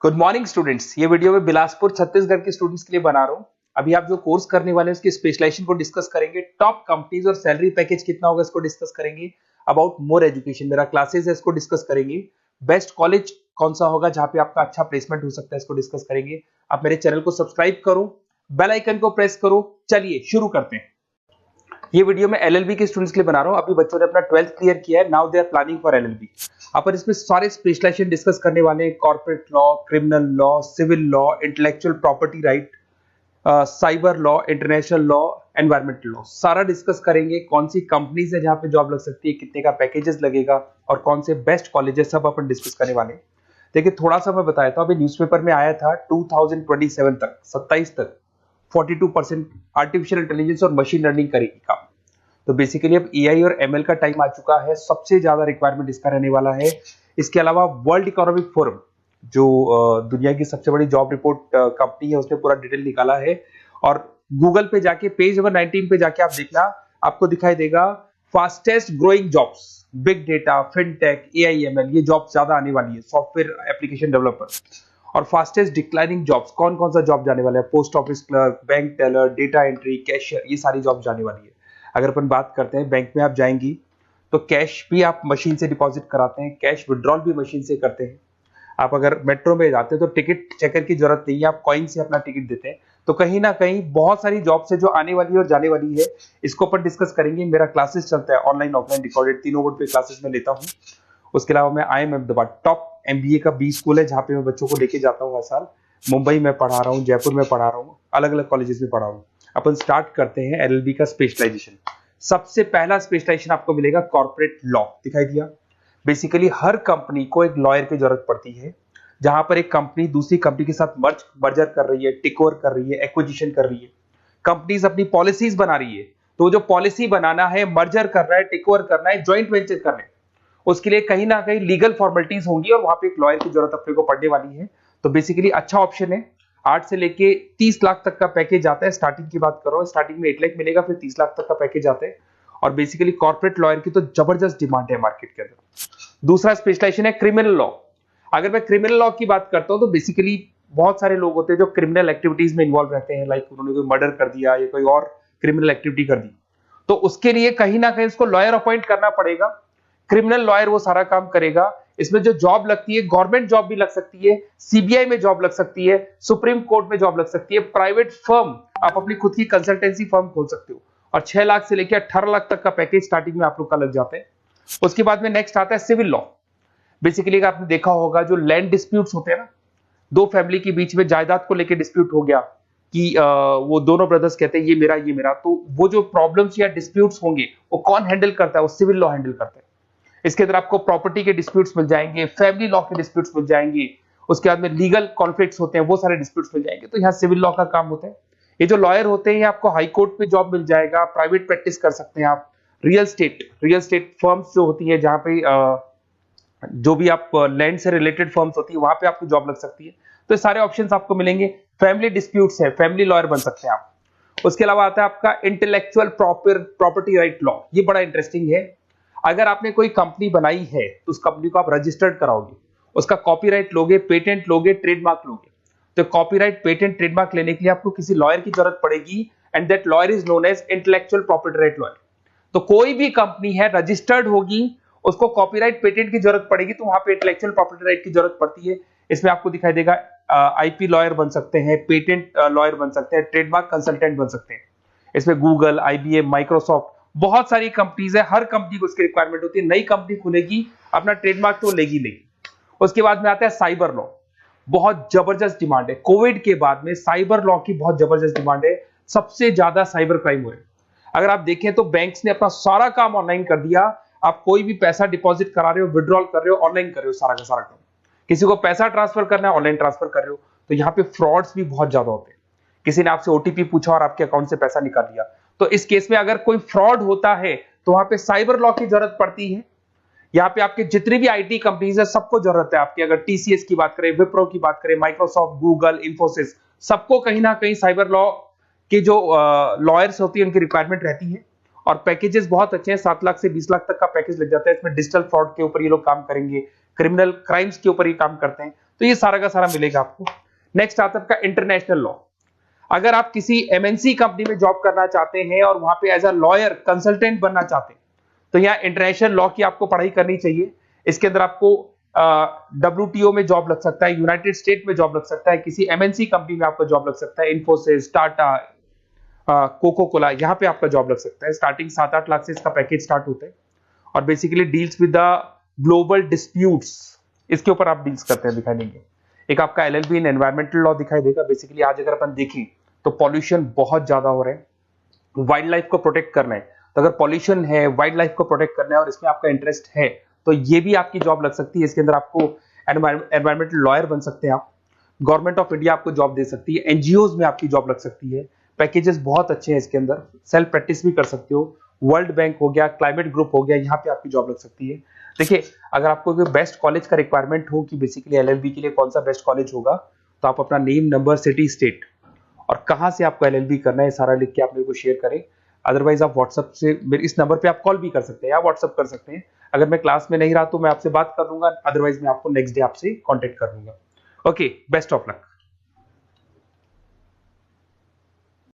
Good morning students. ये video में बिलासपुर छत्तीसगढ़ के स्टूडेंट्स के लिए बना रहा हूँ। अभी आप जो कोर्स करने वाले हैं उसकी स्पेशलाइजेशन को डिस्कस करेंगे, टॉप कंपनीज और सैलरी पैकेज कितना होगा इसको डिस्कस करेंगे, अबाउट मोर एजुकेशन मेरा क्लासेस है इसको डिस्कस करेंगे, बेस्ट कॉलेज कौन सा होगा जहां पे आपका अच्छा प्लेसमेंट हो सकता है इसको डिस्कस करेंगे। आप मेरे चैनल को सब्सक्राइब करो, बेल आइकन को प्रेस करो। चलिए शुरू करते हैं। ये वीडियो मैं एलएलबी के स्टूडेंट्स के लिए बना रहा हूँ। अभी बच्चों ने अपना 12th क्लियर किया है, now they are planning for LLB. अपन इसमें सारे स्पेशलाइजेशन डिस्कस करने वाले हैं, corporate law, criminal law, civil law, intellectual property right, cyber law, international law, environmental law, सारा डिस्कस करेंगे। कौन सी कंपनीज है जहां पे जॉब लग सकती है, कितने का पैकेजेस लगेगा और कौन से बेस्ट कॉलेजेस, सब अपन डिस्कस करने वाले हैं। देखिए थोड़ा सा मैं बताया था, अभी न्यूज़पेपर में आया था 2027 तक 27 तक 42% आर्टिफिशियल इंटेलिजेंस और मशीन लर्निंग करेगी काम। तो बेसिकली अब एआई और एमएल का टाइम आ चुका है, सबसे ज्यादा रिक्वायरमेंट इसका रहने वाला है। इसके अलावा वर्ल्ड इकोनॉमिक फोरम जो दुनिया की सबसे बड़ी जॉब रिपोर्ट कंपनी है, उसने पूरा डिटेल निकाला है। और गूगल पे जाके पेज नंबर 19 पे जाके आप देखना, आपको दिखाई देगा fastest growing jobs, big data, fintech, AI ML, ये जॉब ज्यादा आने वाली है, सॉफ्टवेयर एप्लीकेशन डेवलपर। और फास्टेस्ट डिक्लाइनिंग जॉब्स, कौन कौन सा जॉब जाने वाला है, post office clerk, bank teller, data entry, cashier, ये सारी जॉब जाने वाली है। अगर अपन बात करते हैं, बैंक में आप जाएंगी तो कैश भी आप मशीन से डिपॉजिट कराते हैं, कैश विड्रॉल भी मशीन से करते हैं। आप अगर मेट्रो में जाते हैं तो टिकट चेकर की जरूरत नहीं है, आप कॉइन से अपना टिकट देते हैं। तो कहीं ना कहीं बहुत सारी जॉब्स है जो आने वाली है और जाने वाली है, इसको अपन डिस्कस करेंगे। मेरा क्लासेस चलता है ऑनलाइन ऑफलाइन रिकॉर्डेड, तीनों बोर्ड पे क्लासेस में लेता हूँ। उसके अलावा मैं IIM अहमदाबाद टॉप MBA का B स्कूल है जहाँ पे मैं बच्चों को लेके जाता हूँ हर साल। मुंबई में पढ़ा रहा हूँ, जयपुर में पढ़ा रहा हूँ, अलग अलग कॉलेजेस में पढ़ा रहा हूँ। अपन स्टार्ट करते हैं LLB का स्पेशलाइजेशन। सबसे पहला स्पेशलाइजेशन आपको मिलेगा कॉर्पोरेट लॉ, दिखाई दिया। बेसिकली हर कंपनी को एक लॉयर की जरूरत पड़ती है, जहां पर एक कंपनी दूसरी कंपनी के साथ मर्जर कर रही है, टेक ओवर कर रही है, एक्विजिशन कर रही है, कंपनीज अपनी पॉलिसीज बना रही है। तो जो पॉलिसी बनाना है, मर्जर करना है, टेक ओवर करना है, ज्वाइंट वेंचर करना है, उसके लिए कहीं ना कहीं लीगल फॉर्मेलिटीज होंगी और वहां पे एक लॉयर की जरूरत अपने को पड़ने वाली है। तो बेसिकली अच्छा ऑप्शन है। 8 से लेके 30 लाख तक का पैकेज आता है। स्टार्टिंग की बात कर रहा हूं, स्टार्टिंग में 1 लाख मिलेगा, फिर 30 लाख तक का पैकेज आता है। और बेसिकली कॉर्पोरेट लॉयर की तो जबरदस्त डिमांड है मार्केट के अंदर। दूसरा स्पेशलाइजेशन है क्रिमिनल लॉ। अगर मैं क्रिमिनल लॉ की बात करता हूं तो बेसिकली बहुत सारे लोग होते हैं जो क्रिमिनल एक्टिविटीज में इन्वॉल्व रहते हैं, लाइक उन्होंने कोई मर्डर कर दिया या कोई और क्रिमिनल एक्टिविटी कर दी, तो उसके लिए कहीं ना कहीं उसको लॉयर अपॉइंट करना पड़ेगा। क्रिमिनल लॉयर वो सारा काम करेगा। इसमें जो जॉब लगती है, गवर्नमेंट जॉब भी लग सकती है, सीबीआई में जॉब लग सकती है, सुप्रीम कोर्ट में जॉब लग सकती है, प्राइवेट फर्म, आप अपनी खुद की कंसल्टेंसी फर्म खोल सकते हो। और 6 लाख से लेकर 18 लाख तक का पैकेज स्टार्टिंग में आप लोग का लग जाता है। उसके बाद में नेक्स्ट आता है सिविल लॉ। बेसिकली आपने देखा होगा जो लैंड डिस्प्यूट्स होते हैं ना, दो फैमिली के बीच में जायदाद को लेकर डिस्प्यूट हो गया कि वो दोनों ब्रदर्स कहते हैं ये मेरा, तो वो जो प्रॉब्लम्स या डिस्प्यूट्स होंगे वो कौन हैंडल करता है, वो सिविल लॉ हैंडल करता है। इसके अंदर आपको प्रॉपर्टी के डिस्प्यूट्स मिल जाएंगे, फैमिली लॉ के डिस्प्यूट्स मिल जाएंगे, उसके बाद में लीगल कॉन्फ्लिक्ट्स होते हैं, वो सारे डिस्प्यूट्स मिल जाएंगे। तो यहाँ सिविल लॉ का काम होता है। ये जो लॉयर होते हैं आपको हाई कोर्ट पे जॉब मिल जाएगा, प्राइवेट प्रैक्टिस कर सकते हैं आप, रियल स्टेट फर्म्स जो होती है जहां पे जो भी आप लैंड से रिलेटेड फर्म्स होती है वहां पे आपको जॉब लग सकती है। तो ये सारे ऑप्शंस आपको मिलेंगे। फैमिली डिस्प्यूट्स है, फैमिली लॉयर बन सकते हैं आप। उसके अलावा आता है आपका इंटेलेक्चुअल प्रॉपर्टी राइट लॉ। ये बड़ा इंटरेस्टिंग है। अगर आपने कोई कंपनी बनाई है तो उस कंपनी को आप रजिस्टर्ड कराओगे, उसका कॉपीराइट लोगे, पेटेंट लोगे, ट्रेडमार्क लोगे। तो कॉपीराइट, पेटेंट, ट्रेडमार्क लेने के लिए आपको किसी लॉयर की जरूरत पड़ेगी, and that lawyer is known as intellectual property right lawyer. तो कोई भी कंपनी है रजिस्टर्ड होगी, उसको कॉपीराइट, पेटेंट की जरूरत पड़ेगी, तो वहां पे इंटेलेक्चुअल प्रॉपर्टी राइट की जरूरत पड़ती है। इसमें आपको दिखाई देगा IP लॉयर बन सकते हैं, पेटेंट लॉयर बन सकते हैं, ट्रेडमार्क कंसल्टेंट बन सकते हैं। इसमें गूगल, IBM, माइक्रोसॉफ्ट, बहुत सारी कंपनीज है, हर कंपनी को उसकी रिक्वायरमेंट होती है। नई कंपनी खुलेगी, अपना ट्रेडमार्क तो लेगी नहीं। उसके बाद में आता है साइबर लॉ। बहुत जबरदस्त डिमांड है। कोविड के बाद में साइबर लॉ की बहुत जबरदस्त डिमांड है। सबसे ज्यादा साइबर क्राइम हुए। अगर आप देखें तो बैंक्स ने अपना सारा काम ऑनलाइन कर दिया। आप कोई भी पैसा डिपॉजिट करा रहे हो, विड्रॉल कर रहे हो, ऑनलाइन कर रहे हो, सारा का सारा काम। किसी को पैसा ट्रांसफर करना है, ऑनलाइन ट्रांसफर कर रहे हो। तो यहाँ पे फ्रॉड्स भी बहुत ज्यादा होते हैं। किसी ने आपसे OTP पूछा और आपके अकाउंट से पैसा निकाल लिया, तो इस केस में अगर कोई फ्रॉड होता है तो वहां पे साइबर लॉ की जरूरत पड़ती है। यहाँ पे आपके जितनी भी IT कंपनीज है सबको जरूरत है आपकी। अगर TCS की बात करें, विप्रो की बात करें, माइक्रोसॉफ्ट, गूगल, इंफोसिस, सबको कहीं ना कहीं साइबर लॉ के जो लॉयर्स होती है उनकी रिक्वायरमेंट रहती है। और पैकेजेस बहुत अच्छे हैं, 7 लाख से 20 लाख तक का पैकेज लग जाता है। इसमें डिजिटल फ्रॉड के ऊपर ये लोग काम करेंगे, क्रिमिनल क्राइम्स के ऊपर ये काम करते हैं। तो ये सारा का सारा मिलेगा आपको। नेक्स्ट आता है आपका इंटरनेशनल लॉ। अगर आप किसी एमएनसी कंपनी में जॉब करना चाहते हैं और वहां पे एज अ लॉयर कंसल्टेंट बनना चाहते हैं, तो यहाँ इंटरनेशनल लॉ की आपको पढ़ाई करनी चाहिए। इसके अंदर आपको WTO में जॉब लग सकता है, यूनाइटेड स्टेट में जॉब लग सकता है, किसी एमएनसी कंपनी में आपका जॉब लग सकता है, इन्फोसिस, टाटा, कोको कोला, यहाँ पे आपका जॉब लग सकता है। स्टार्टिंग 7-8 लाख से इसका पैकेज स्टार्ट होता है और basically deals with the global disputes, इसके ऊपर आप डील्स करते हैं, दिखाई देंगे। एक आपका LLB इन एनवायरमेंटल लॉ दिखाई देगा। बेसिकली आज अगर अपन देखें तो पॉल्यूशन बहुत ज्यादा हो रहा है, वाइल्ड लाइफ को प्रोटेक्ट करना है, तो अगर पॉल्यूशन है, वाइल्ड लाइफ को प्रोटेक्ट करना है और इसमें आपका इंटरेस्ट है, तो ये भी आपकी जॉब लग सकती है। इसके अंदर आपको एनवायरमेंटल लॉयर बन सकते हैं आप। गवर्नमेंट ऑफ इंडिया आपको जॉब दे सकती है, एनजीओज में आपकी जॉब लग सकती है। पैकेजेस बहुत अच्छे हैं इसके अंदर, सेल्फ प्रैक्टिस भी कर सकते हो। वर्ल्ड बैंक हो गया, क्लाइमेट ग्रुप हो गया, यहाँ पे आपकी जॉब लग सकती है। देखिए, अगर आपको बेस्ट कॉलेज का रिक्वायरमेंट हो कि बेसिकली LLB के लिए कौन सा बेस्ट कॉलेज होगा, तो आप अपना नेम, नंबर, सिटी, स्टेट और कहां से आपको LLB करना है सारा लिख के आप मेरे को शेयर करें। अदरवाइज आप व्हाट्सएप से मेरे इस नंबर पे आप कॉल भी कर सकते हैं या व्हाट्सएप कर सकते हैं। अगर मैं क्लास में नहीं रहा तो मैं आपसे बात कर लूंगा, अदरवाइज मैं आपको नेक्स्ट डे आपसे कॉन्टेक्ट कर लूंगा। Okay, best of luck.